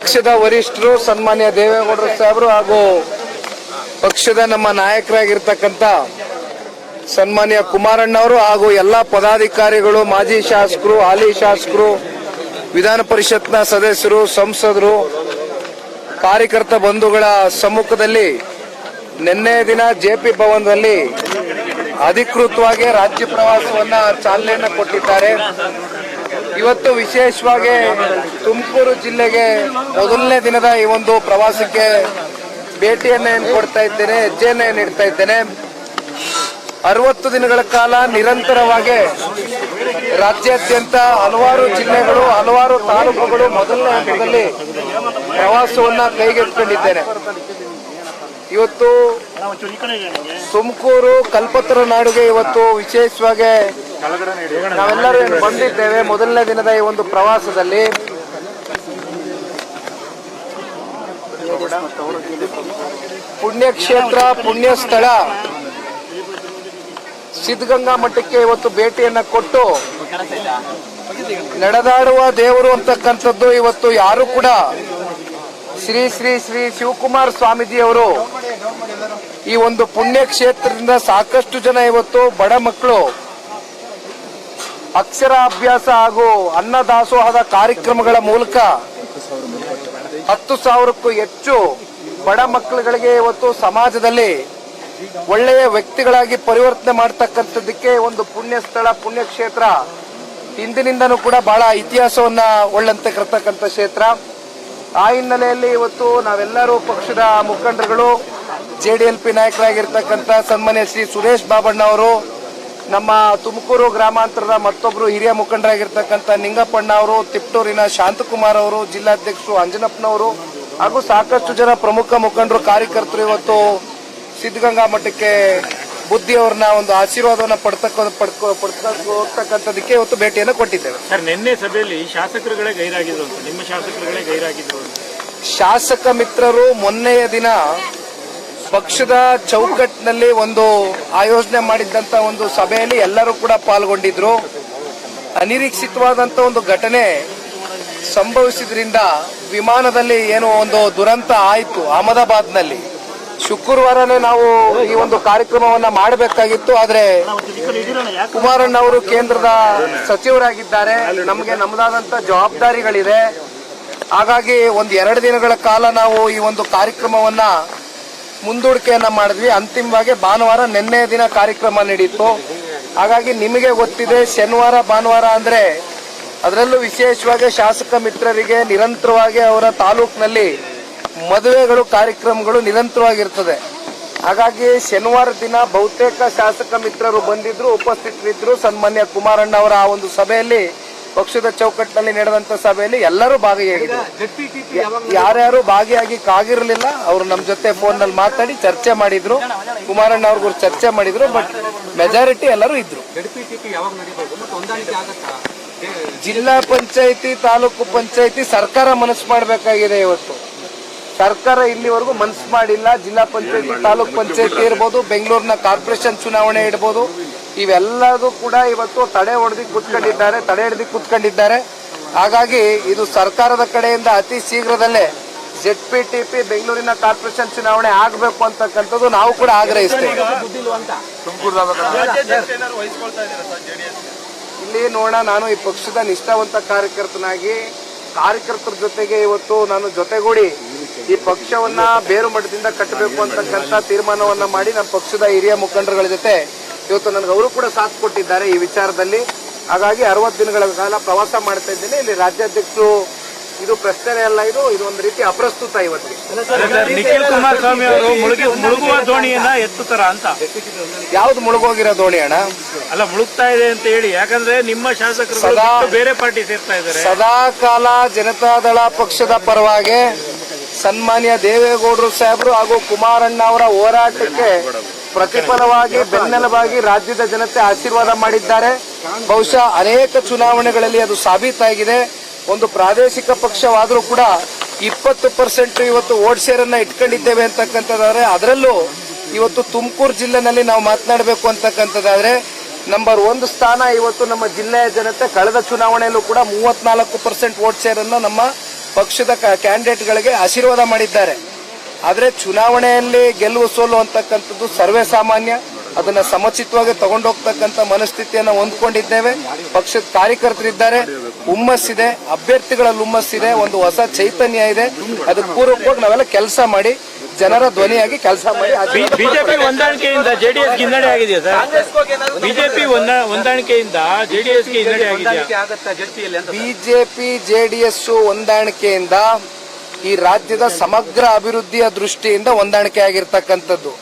ಪಕ್ಷದ ವರಿಷ್ಠರು ಸನ್ಮಾನ್ಯ ದೇವೇಗೌಡರು ಸಾಹೇಬರು ಹಾಗೂ ಪಕ್ಷದ ನಮ್ಮ ನಾಯಕರಾಗಿರ್ತಕ್ಕಂಥ ಸನ್ಮಾನ್ಯ ಕುಮಾರಣ್ಣವರು ಹಾಗೂ ಎಲ್ಲ ಪದಾಧಿಕಾರಿಗಳು, ಮಾಜಿ ಶಾಸಕರು, ಹಾಲಿ ಶಾಸಕರು, ವಿಧಾನ ಪರಿಷತ್ನ ಸದಸ್ಯರು, ಸಂಸದರು, ಕಾರ್ಯಕರ್ತ ಬಂಧುಗಳ ಸಮ್ಮುಖದಲ್ಲಿ ನಿನ್ನೆ ದಿನ ಜೆಪಿ ಭವನದಲ್ಲಿ ಅಧಿಕೃತವಾಗಿ ರಾಜ್ಯ ಪ್ರವಾಸವನ್ನ ಚಾಲನೆಯನ್ನು ಕೊಟ್ಟಿದ್ದಾರೆ. ಇವತ್ತು ವಿಶೇಷವಾಗಿ ತುಮಕೂರು ಜಿಲ್ಲೆಗೆ ಮೊದಲನೇ ದಿನದ ಈ ಒಂದು ಪ್ರವಾಸಕ್ಕೆ ಭೇಟಿಯನ್ನು ಕೊಡ್ತಾ ಇದ್ದೇನೆ, ಹೆಜ್ಜೆಯನ್ನು ನೀಡ್ತಾ ಇದ್ದೇನೆ. 60 ದಿನಗಳ ಕಾಲ ನಿರಂತರವಾಗಿ ರಾಜ್ಯಾದ್ಯಂತ ಹಲವಾರು ಜಿಲ್ಲೆಗಳು, ಹಲವಾರು ತಾಲೂಕುಗಳು ಮೊದಲನೇ ಹಂತದಲ್ಲಿ ಪ್ರವಾಸವನ್ನ ಕೈಗೆತ್ತಿಕೊಂಡಿದ್ದೇನೆ. ಇವತ್ತು ತುಮಕೂರು ಕಲ್ಪತರು ನಾಡುಗೆ ಇವತ್ತು ವಿಶೇಷವಾಗಿ ನಾವೆಲ್ಲರೂ ಬಂದಿದ್ದೇವೆ. ಮೊದಲನೇ ದಿನದ ಈ ಒಂದು ಪ್ರವಾಸದಲ್ಲಿ ಪುಣ್ಯಕ್ಷೇತ್ರ, ಪುಣ್ಯ ಸ್ಥಳ ಸಿದ್ಧಗಂಗಾ ಮಠಕ್ಕೆ ಇವತ್ತು ಭೇಟಿಯನ್ನ ಕೊಟ್ಟು ನಡೆದಾಡುವ ದೇವರು ಅಂತಕ್ಕಂಥದ್ದು ಇವತ್ತು ಯಾರು ಕೂಡ ಶ್ರೀ ಶ್ರೀ ಶ್ರೀ ಶಿವಕುಮಾರ ಸ್ವಾಮೀಜಿಯವರು ಈ ಒಂದು ಪುಣ್ಯ ಕ್ಷೇತ್ರದಿಂದ ಸಾಕಷ್ಟು ಜನ ಇವತ್ತು ಬಡ ಮಕ್ಕಳು ಅಕ್ಷರ ಅಭ್ಯಾಸ ಹಾಗೂ ಅನ್ನದಾಸೋಹದ ಕಾರ್ಯಕ್ರಮಗಳ ಮೂಲಕ 10,000ಕ್ಕೂ ಹೆಚ್ಚು ಬಡ ಮಕ್ಕಳುಗಳಿಗೆ ಇವತ್ತು ಸಮಾಜದಲ್ಲಿ ಒಳ್ಳೆಯ ವ್ಯಕ್ತಿಗಳಾಗಿ ಪರಿವರ್ತನೆ ಮಾಡತಕ್ಕಂಥದ್ದಕ್ಕೆ ಒಂದು ಪುಣ್ಯ ಸ್ಥಳ, ಪುಣ್ಯಕ್ಷೇತ್ರ ಹಿಂದಿನಿಂದನೂ ಕೂಡ ಬಹಳ ಇತಿಹಾಸವನ್ನ ಒಳ್ಳಂತಕ್ಕಂಥ ಕ್ಷೇತ್ರ. ಆ ಹಿನ್ನೆಲೆಯಲ್ಲಿ ಇವತ್ತು ನಾವೆಲ್ಲರೂ ಪಕ್ಷದ ಮುಖಂಡರುಗಳು, JDLP ನಾಯಕರಾಗಿರ್ತಕ್ಕಂಥ ಸನ್ಮಾನ್ಯ ಶ್ರೀ ಸುರೇಶ್ ಬಾಬಣ್ಣ ಅವರು, ನಮ್ಮ ತುಮಕೂರು ಗ್ರಾಮಾಂತರದ ಮತ್ತೊಬ್ಬರು ಹಿರಿಯ ಮುಖಂಡರಾಗಿರ್ತಕ್ಕಂಥ ನಿಂಗಪ್ಪಣ್ಣ ಅವರು, ತಿಪ್ಟೂರಿನ ಶಾಂತಕುಮಾರ್ ಅವರು, ಜಿಲ್ಲಾಧ್ಯಕ್ಷರು ಅಂಜನಪ್ಪನವರು ಹಾಗೂ ಸಾಕಷ್ಟು ಜನ ಪ್ರಮುಖ ಮುಖಂಡರು, ಕಾರ್ಯಕರ್ತರು ಇವತ್ತು ಸಿದ್ಧಗಂಗಾ ಮಠಕ್ಕೆ ಬುದ್ಧಿಯವ್ರನ್ನ ಒಂದು ಆಶೀರ್ವಾದವನ್ನ ಪಡ್ತಕ್ಕಂಥದಕ್ಕೆ ಇವತ್ತು ಭೇಟಿಯನ್ನು ಕೊಟ್ಟಿದ್ದೇವೆ. ಸರ್, ನಿನ್ನೆ ಸಭೆಯಲ್ಲಿ ಶಾಸಕರುಗಳೇ ಗೈರಾಗಿದ್ರು ಅಂತ, ನಿಮ್ಮ ಶಾಸಕರುಗಳೇ ಗೈರಾಗಿದ್ರು. ಶಾಸಕ ಮಿತ್ರರು ಮೊನ್ನೆಯ ದಿನ ಪಕ್ಷದ ಚೌಕಟ್ಟಿನಲ್ಲಿ ಒಂದು ಆಯೋಜನೆ ಮಾಡಿದ್ದಂತ ಒಂದು ಸಭೆಯಲ್ಲಿ ಎಲ್ಲರೂ ಕೂಡ ಪಾಲ್ಗೊಂಡಿದ್ರು. ಅನಿರೀಕ್ಷಿತವಾದಂತ ಒಂದು ಘಟನೆ ಸಂಭವಿಸಿದ್ರಿಂದ ವಿಮಾನದಲ್ಲಿ ಏನೋ ಒಂದು ದುರಂತ ಆಯಿತು. ಅಹಮದಾಬಾದ್ನಲ್ಲಿ ಶುಕ್ರವಾರನೇ ನಾವು ಈ ಒಂದು ಕಾರ್ಯಕ್ರಮವನ್ನ ಮಾಡಬೇಕಾಗಿತ್ತು. ಆದ್ರೆ ಕುಮಾರಣ್ಣ ಅವರು ಕೇಂದ್ರದ ಸಚಿವರಾಗಿದ್ದಾರೆ, ನಮಗೆ ನಮ್ಮದಾದಂತ ಜವಾಬ್ದಾರಿಗಳಿದೆ. ಹಾಗಾಗಿ 2 ದಿನಗಳ ಕಾಲ ನಾವು ಈ ಒಂದು ಕಾರ್ಯಕ್ರಮವನ್ನ ಮುಂದೂಡಿಕೆಯನ್ನ ಮಾಡಿದ್ವಿ. ಅಂತಿಮವಾಗಿ ಭಾನುವಾರ ನಿನ್ನೆ ದಿನ ಕಾರ್ಯಕ್ರಮ ನಡೀತು. ಹಾಗಾಗಿ ನಿಮಗೆ ಗೊತ್ತಿದೆ, ಶನಿವಾರ ಭಾನುವಾರ ಅಂದ್ರೆ ಅದರಲ್ಲೂ ವಿಶೇಷವಾಗಿ ಶಾಸಕ ಮಿತ್ರರಿಗೆ ನಿರಂತರವಾಗಿ ಅವರ ತಾಲೂಕಿನಲ್ಲಿ ಮದುವೆಗಳು, ಕಾರ್ಯಕ್ರಮಗಳು ನಿರಂತರವಾಗಿರ್ತದೆ. ಹಾಗಾಗಿ ಶನಿವಾರ ದಿನ ಬಹುತೇಕ ಶಾಸಕ ಮಿತ್ರರು ಬಂದಿದ್ರು, ಉಪಸ್ಥಿತರಿದ್ರು. ಸನ್ಮಾನ್ಯ ಕುಮಾರಣ್ಣ ಅವರ ಆ ಒಂದು ಸಭೆಯಲ್ಲಿ, ಪಕ್ಷದ ಚೌಕಟ್ಟಿನಲ್ಲಿ ನಡೆದಂತ ಸಭೆಯಲ್ಲಿ ಎಲ್ಲರೂ ಭಾಗಿಯಾಗಿದ್ರು. ಯಾರ್ಯಾರು ಭಾಗಿಯಾಗಿರಲಿಲ್ಲ ಅವರು ನಮ್ಮ ಜೊತೆ ಫೋನ್ ನಲ್ಲಿ ಮಾತಾಡಿ ಚರ್ಚೆ ಮಾಡಿದ್ರು. ಕುಮಾರಣ್ಣ ಅವ್ರಿಗೂ ಚರ್ಚೆ ಮಾಡಿದ್ರು. ಬಟ್ ಮೆಜಾರಿಟಿ ಎಲ್ಲರೂ ಇದ್ರು. ಜಿಲ್ಲಾ ಪಂಚಾಯತಿ, ತಾಲೂಕು ಪಂಚಾಯತಿ ಸರ್ಕಾರ ಮನಸ್ಸು ಮಾಡಬೇಕಾಗಿದೆ. ಇವತ್ತು ಸರ್ಕಾರ ಇಲ್ಲಿವರೆಗೂ ಮನಸ್ಸು ಮಾಡಿಲ್ಲ. ಜಿಲ್ಲಾ ಪಂಚಾಯತಿ, ತಾಲೂಕ್ ಪಂಚಾಯತಿ ಇರ್ಬೋದು, ಬೆಂಗಳೂರಿನ ಕಾರ್ಪೊರೇಷನ್ ಚುನಾವಣೆ ಇರ್ಬೋದು, ಇವೆಲ್ಲದೂ ಕೂಡ ಇವತ್ತು ತಡೆ ಹಿಡಿದು ಕೂತ್ಕೊಂಡಿದ್ದಾರೆ. ಹಾಗಾಗಿ ಇದು ಸರ್ಕಾರದ ಕಡೆಯಿಂದ ಅತಿ ಶೀಘ್ರದಲ್ಲೇ ZPTP ಬೆಂಗಳೂರಿನ ಕಾರ್ಪೊರೇಷನ್ ಚುನಾವಣೆ ಆಗಬೇಕು ಅಂತಕ್ಕಂಥದ್ದು ನಾವು ಕೂಡ ಆಗ್ರಹಿಸ್ತೇವೆ. ಇಲ್ಲಿ ನೋಡೋಣ, ನಾನು ಈ ಪಕ್ಷದ ನಿಷ್ಠಾವಂತ ಕಾರ್ಯಕರ್ತನಾಗಿ ಕಾರ್ಯಕರ್ತರ ಜೊತೆಗೆ ಇವತ್ತು ನಾನು ಜೊತೆಗೂಡಿ ಈ ಪಕ್ಷವನ್ನ ಬೇರು ಮಟ್ಟದಿಂದ ಕಟ್ಟಬೇಕು ಅಂತಕ್ಕಂಥ ತೀರ್ಮಾನವನ್ನ ಮಾಡಿ ನಮ್ಮ ಪಕ್ಷದ ಹಿರಿಯ ಮುಖಂಡರುಗಳ ಜೊತೆ ಇವತ್ತು ನನಗೆ ಅವರು ಕೂಡ ಸಾಥ್ ಕೊಟ್ಟಿದ್ದಾರೆ ಈ ವಿಚಾರದಲ್ಲಿ. ಹಾಗಾಗಿ 60 ದಿನಗಳ ಕಾಲ ಪ್ರವಾಸ ಮಾಡ್ತಾ ಇದ್ದೇನೆ. ಇಲ್ಲಿ ರಾಜ್ಯಾಧ್ಯಕ್ಷರು, ಇದು ಪ್ರಶ್ನೆ ಅಲ್ಲ, ಇದು ಒಂದು ರೀತಿ ಅಪ್ರಸ್ತುತ. ಇವತ್ತು ನಿಖಿಲ್ ಕುಮಾರಸ್ವಾಮಿ ಅವರು ಮುಳುಗುವ ದೋಣಿಯನ್ನ ಎತ್ತುತ್ತಾರ ಅಂತ. ಯಾವ್ದು ಮುಳುಗೋಗಿರೋ ದೋಣಿ ಅಣ್ಣ? ಅಲ್ಲ, ಮುಳುಗ್ತಾ ಇದೆ ಅಂತ ಹೇಳಿ. ಯಾಕಂದ್ರೆ ನಿಮ್ಮ ಶಾಸಕರು ಬೇರೆ ಪಾರ್ಟಿ ಸೇರ್ತಾ ಇದ್ದಾರೆ. ಸದಾ ಕಾಲ ಜನತಾದಳ ಪಕ್ಷದ ಪರವಾಗಿ ಸನ್ಮಾನ್ಯ ದೇವೇಗೌಡರು ಸಾಹೇಬರು ಹಾಗೂ ಕುಮಾರಣ್ಣ ಅವರ ಹೋರಾಟಕ್ಕೆ ಪ್ರತಿಫಲವಾಗಿ, ಬೆನ್ನೆಲುಬಾಗಿ ರಾಜ್ಯದ ಜನತೆ ಆಶೀರ್ವಾದ ಮಾಡಿದ್ದಾರೆ. ಬಹುಶಃ ಅನೇಕ ಚುನಾವಣೆಗಳಲ್ಲಿ ಅದು ಸಾಬೀತಾಗಿದೆ. ಒಂದು ಪ್ರಾದೇಶಿಕ ಪಕ್ಷವಾದರೂ ಕೂಡ 20% ಇವತ್ತು ವೋಟ್ ಶೇರನ್ನ ಇಟ್ಕೊಂಡಿದ್ದೇವೆ ಅಂತಕ್ಕಂಥದ್ದಾದ್ರೆ, ಅದರಲ್ಲೂ ಇವತ್ತು ತುಮಕೂರು ಜಿಲ್ಲೆನಲ್ಲಿ ನಾವು ಮಾತನಾಡಬೇಕು ಅಂತಕ್ಕಂಥದ್ದಾದ್ರೆ ನಂಬರ್ 1 ಸ್ಥಾನ ಇವತ್ತು ನಮ್ಮ ಜಿಲ್ಲೆಯ ಜನತೆ ಕಳೆದ ಚುನಾವಣೆಯಲ್ಲೂ ಕೂಡ 34% ವೋಟ್ ಶೇರ್ ಅನ್ನು ನಮ್ಮ ಪಕ್ಷದ ಕ್ಯಾಂಡಿಡೇಟ್ಗಳಿಗೆ ಆಶೀರ್ವಾದ ಮಾಡಿದ್ದಾರೆ. ಆದರೆ ಚುನಾವಣೆಯಲ್ಲಿ ಗೆಲುವು ಸೋಲು ಅಂತಕ್ಕಂಥದ್ದು ಸರ್ವೇ ಸಾಮಾನ್ಯ. ಅದನ್ನ ಸಮಚಿತವಾಗಿ ತಗೊಂಡೋಗ್ತಕ್ಕಂಥ ಮನಸ್ಥಿತಿಯನ್ನು ಹೊಂದ್ಕೊಂಡಿದ್ದೇವೆ. ಪಕ್ಷದ ಕಾರ್ಯಕರ್ತರಿದ್ದಾರೆ, ಹುಮ್ಮಸ್ಸಿದೆ, ಅಭ್ಯರ್ಥಿಗಳಲ್ಲಿ ಹುಮ್ಮಸ್ಸಿದೆ, ಒಂದು ಹೊಸ ಚೈತನ್ಯ ಇದೆ. ಅದಕ್ಕೆ ಪೂರ್ವಕವಾಗಿ ನಾವೆಲ್ಲ ಕೆಲಸ ಮಾಡಿ ಜನರ ಧ್ವನಿಯಾಗಿ ಕೆಲಸ ಮಾಡಿ. ಬಿಜೆಪಿ ಹೊಂದಾಣಿಕೆಯಿಂದ ಜೆಡಿಎಸ್ ಹಿನ್ನಡೆ ಆಗಿದೆಯಾ ಸರ್? ಬಿಜೆಪಿ ಹೊಂದಾಣಿಕೆಯಿಂದ ಜೆಡಿಎಸ್ ಗೆ ಹಿನ್ನಡೆ ಆಗಿದೆಯಾ? ಬಿಜೆಪಿ ಜೆಡಿಎಸ್ ಹೊಂದಾಣಿಕೆಯಿಂದ ಈ ರಾಜ್ಯದ ಸಮಗ್ರ ಅಭಿವೃದ್ಧಿಯ ದೃಷ್ಟಿಯಿಂದ ಹೊಂದಾಣಿಕೆ ಆಗಿರ್ತಕ್ಕಂಥದ್ದು.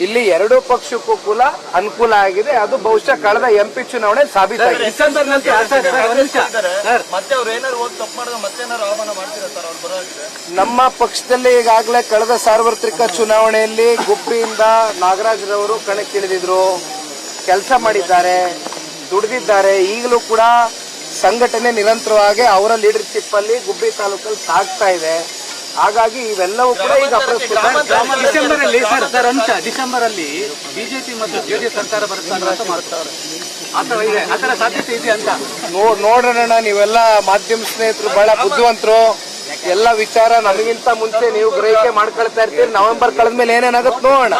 ಇಲ್ಲಿ ಎರಡೂ ಪಕ್ಷಕ್ಕೂ ಕೂಡ ಅನುಕೂಲ ಆಗಿದೆ. ಅದು ಬಹುಶಃ ಕಳೆದ ಎಂಪಿ ಚುನಾವಣೆ ಸಾಬೀತಾಗಿದೆ. ನಮ್ಮ ಪಕ್ಷದಲ್ಲಿ ಈಗಾಗಲೇ ಕಳೆದ ಸಾರ್ವತ್ರಿಕ ಚುನಾವಣೆಯಲ್ಲಿ ಗುಬ್ಬಿಯಿಂದ ನಾಗರಾಜ್ರವರು ಕಣಕ್ಕಿಳಿದಿದ್ರು, ಕೆಲಸ ಮಾಡಿದ್ದಾರೆ, ದುಡಿದಿದ್ದಾರೆ. ಈಗಲೂ ಕೂಡ ಸಂಘಟನೆ ನಿರಂತರವಾಗಿ ಅವರ ಲೀಡರ್ಶಿಪ್ ಅಲ್ಲಿ ಗುಬ್ಬಿ ತಾಲೂಕಲ್ಲಿ ಸಾಗ್ತಾ ಇದೆ. ಹಾಗಾಗಿ ಇವೆಲ್ಲವೂ ಕೂಡ ಈಗ ಡಿಸೆಂಬರ್ ಅಲ್ಲಿ ಬಿಜೆಪಿ ಮತ್ತು ಜೆಡಿಎಸ್ ಸರ್ಕಾರ ಬರುತ್ತೆ ಆತರ ಸಾಧ್ಯತೆ ಇದೆ ಅಂತ ನೋಡೋಣ. ನೀವೆಲ್ಲ ಮಾಧ್ಯಮ ಸ್ನೇಹಿತರು ಬಹಳ ಬುದ್ಧಿವಂತರು. ಎಲ್ಲ ವಿಚಾರ ನಮಗಿಂತ ಮುಂಚೆ ನೀವು ಗ್ರಹಿಕೆ ಮಾಡ್ಕೊಳ್ತಾ ಇರ್ತೀರಿ. ನವೆಂಬರ್ ಕಳೆದ್ಮೇಲೆ ಏನೇನಾಗುತ್ತೆ ನೋಡೋಣ.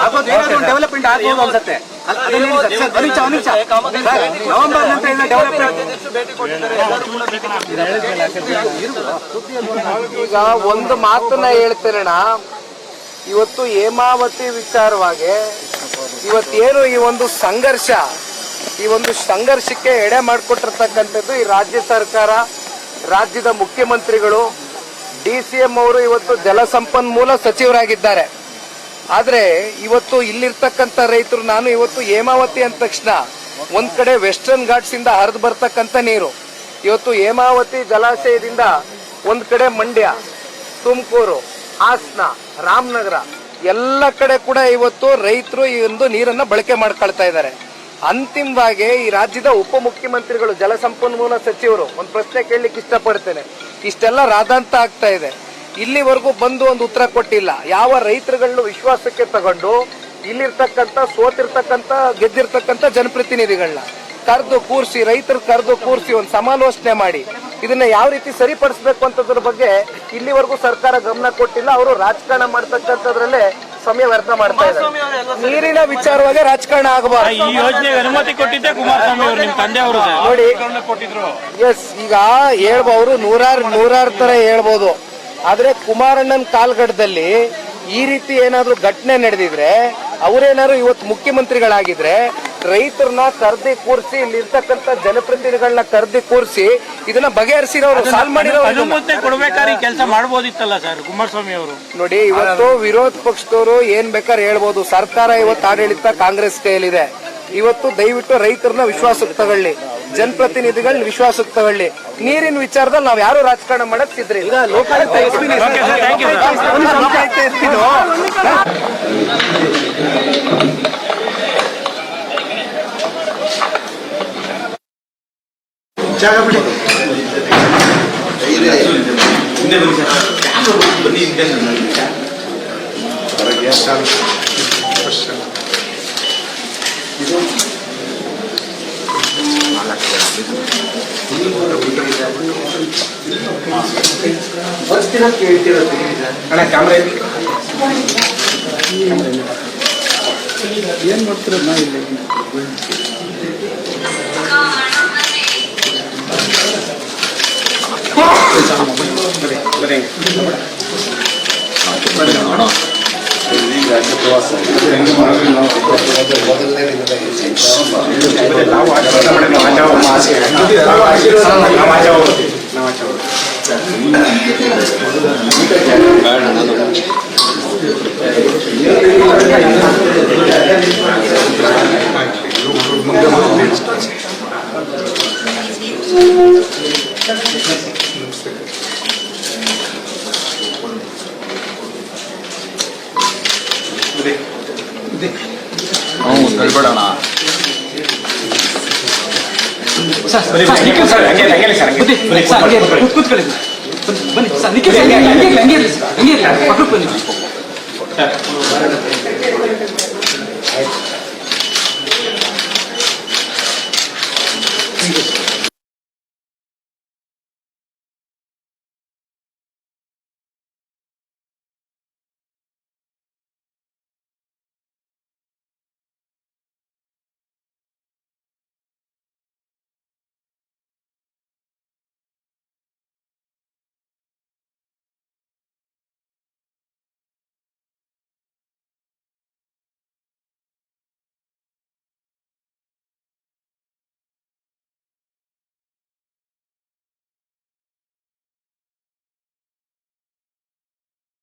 ಡೆವಲಪ್ಮೆಂಟ್ ಆಗ್ಬೋದು ಅನ್ಸುತ್ತೆ. ಈಗ ಒಂದು ಮಾತನ್ನ ಹೇಳ್ತೇನಣ್ಣ, ಇವತ್ತು ಹೇಮಾವತಿ ವಿಚಾರವಾಗಿ ಇವತ್ತೇನು ಈ ಒಂದು ಸಂಘರ್ಷಕ್ಕೆ ಎಡೆ ಮಾಡಿಕೊಟ್ಟಿರ್ತಕ್ಕಂಥದ್ದು ಈ ರಾಜ್ಯ ಸರ್ಕಾರ, ರಾಜ್ಯದ ಮುಖ್ಯಮಂತ್ರಿಗಳು, DCM ಅವರು ಇವತ್ತು ಜಲಸಂಪನ್ಮೂಲ ಸಚಿವರಾಗಿದ್ದಾರೆ. ಆದ್ರೆ ಇವತ್ತು ಇಲ್ಲಿರ್ತಕ್ಕಂಥ ರೈತರು, ನಾನು ಇವತ್ತು ಹೇಮಾವತಿ ಅಂದ ತಕ್ಷಣ ಒಂದ್ ಕಡೆ ವೆಸ್ಟರ್ನ್ ಘಾಟ್ಸ್ ಇಂದ ಹರಿದು ಬರ್ತಕ್ಕಂಥ ನೀರು, ಇವತ್ತು ಹೇಮಾವತಿ ಜಲಾಶಯದಿಂದ ಒಂದ್ ಕಡೆ ಮಂಡ್ಯ, ತುಮಕೂರು, ಹಾಸನ, ರಾಮನಗರ ಎಲ್ಲ ಕಡೆ ಕೂಡ ಇವತ್ತು ರೈತರು ಈ ಒಂದು ನೀರನ್ನ ಬಳಕೆ ಮಾಡ್ಕೊಳ್ತಾ ಇದ್ದಾರೆ. ಅಂತಿಮವಾಗಿ ಈ ರಾಜ್ಯದ ಉಪಮುಖ್ಯಮಂತ್ರಿಗಳು, ಜಲಸಂಪನ್ಮೂಲ ಸಚಿವರು ಒಂದು ಪ್ರಶ್ನೆ ಕೇಳಲಿಕ್ಕೆ ಇಷ್ಟಪಡ್ತೇನೆ. ಇಷ್ಟೆಲ್ಲ ರಾದಾಂತ ಆಗ್ತಾ ಇದೆ, ಇಲ್ಲಿವರೆಗೂ ಬಂದು ಒಂದು ಉತ್ತರ ಕೊಟ್ಟಿಲ್ಲ. ಯಾವ ರೈತರುಗಳನ್ನು ವಿಶ್ವಾಸಕ್ಕೆ ತಗೊಂಡು ಇಲ್ಲಿರ್ತಕ್ಕಂಥ ಸೋತಿರ್ತಕ್ಕಂಥ ಗೆದ್ದಿರ್ತಕ್ಕಂಥ ಜನಪ್ರತಿನಿಧಿಗಳನ್ನ ಕರೆದು ಕೂರಿಸಿ, ರೈತರು ಕರೆದು ಕೂರಿಸಿ ಒಂದು ಸಮಾಲೋಚನೆ ಮಾಡಿ ಇದನ್ನ ಯಾವ ರೀತಿ ಸರಿಪಡಿಸಬೇಕು ಅಂತದ್ರ ಬಗ್ಗೆ ಇಲ್ಲಿವರೆಗೂ ಸರ್ಕಾರ ಗಮನ ಕೊಟ್ಟಿಲ್ಲ. ಅವರು ರಾಜಕಾರಣ ಮಾಡ್ತಕ್ಕಂಥದ್ರಲ್ಲೇ ಸಮಯ ವ್ಯರ್ಥ ಮಾಡ್ತಾ ಇದ್ದಾರೆ. ನೀರಿನ ವಿಚಾರವಾಗಿ ರಾಜಕಾರಣ ಆಗಬಾರ್ದು. ಈ ಯೋಜನೆಗೆ ಅನುಮತಿ ಕೊಟ್ಟಿದ್ದೆ ಕುಮಾರಸ್ವಾಮಿ ಅವರು, ನಿಮ್ಮ ತಂದೆ ಅವರು ನೋಡಿ. ಎಸ್, ಈಗ ಹೇಳ್ಬಹುದು, ನೂರಾರು ತರ ಹೇಳ್ಬೋದು. ಆದ್ರೆ ಕುಮಾರಣ್ಣನ ಕಾಲ್ಗಡದಲ್ಲಿ ಈ ರೀತಿ ಏನಾದ್ರು ಘಟನೆ ನಡೆದಿದ್ರೆ, ಅವರೇನಾದ್ರು ಇವತ್ತು ಮುಖ್ಯಮಂತ್ರಿಗಳಾಗಿದ್ರೆ ರೈತರನ್ನ ಕರ್ದಿ ಕೂರಿಸಿ, ಇಲ್ಲಿರ್ತಕ್ಕಂಥ ಜನಪ್ರತಿನಿಧಿಗಳನ್ನ ಕರ್ದಿ ಕೂರಿಸಿ ಇದನ್ನ ಬಗೆಹರಿಸಿರೋರು, ಸಾಲ್ವ್ ಮಾಡಿರೋರು. ಅನುಮತಿ ಕೊಡ್ಬೇಕಾದ್ರೆ ಕೆಲಸ ಮಾಡಬಹುದಿತ್ತಲ್ಲ ಸರ್ ಕುಮಾರಸ್ವಾಮಿ ಅವರು? ನೋಡಿ, ಇವತ್ತು ವಿರೋಧ ಪಕ್ಷದವರು ಏನ್ ಬೇಕಾದ್ರೆ ಹೇಳ್ಬೋದು. ಸರ್ಕಾರ ಇವತ್ತು ಆಡಳಿತ ಕಾಂಗ್ರೆಸ್ ಕೈಯಲ್ಲಿದೆ. ಇವತ್ತು ದಯವಿಟ್ಟು ರೈತರನ್ನ ವಿಶ್ವಾಸಕ್ಕೆ ತಗೊಳ್ಳಿ, ಜನಪ್ರತಿನಿಧಿಗಳನ್ನ ವಿಶ್ವಾಸಕ್ಕೆ ತಗೊಳ್ಳಿ. ನೀರಿನ ವಿಚಾರದಲ್ಲಿ ನಾವ್ ಯಾರು ರಾಜಕಾರಣ ಮಾಡಕ್ ಸಿದ್ರಿ. ಏನ್ ಮಾಡ್ತೀರ ನಾ ಇಲ್ಲಿ ಹೇಳ್ಬೇಡಣ ಕೂತ್ಕೊಳ್ಳಿ ಬನ್ನಿ ಸರ್,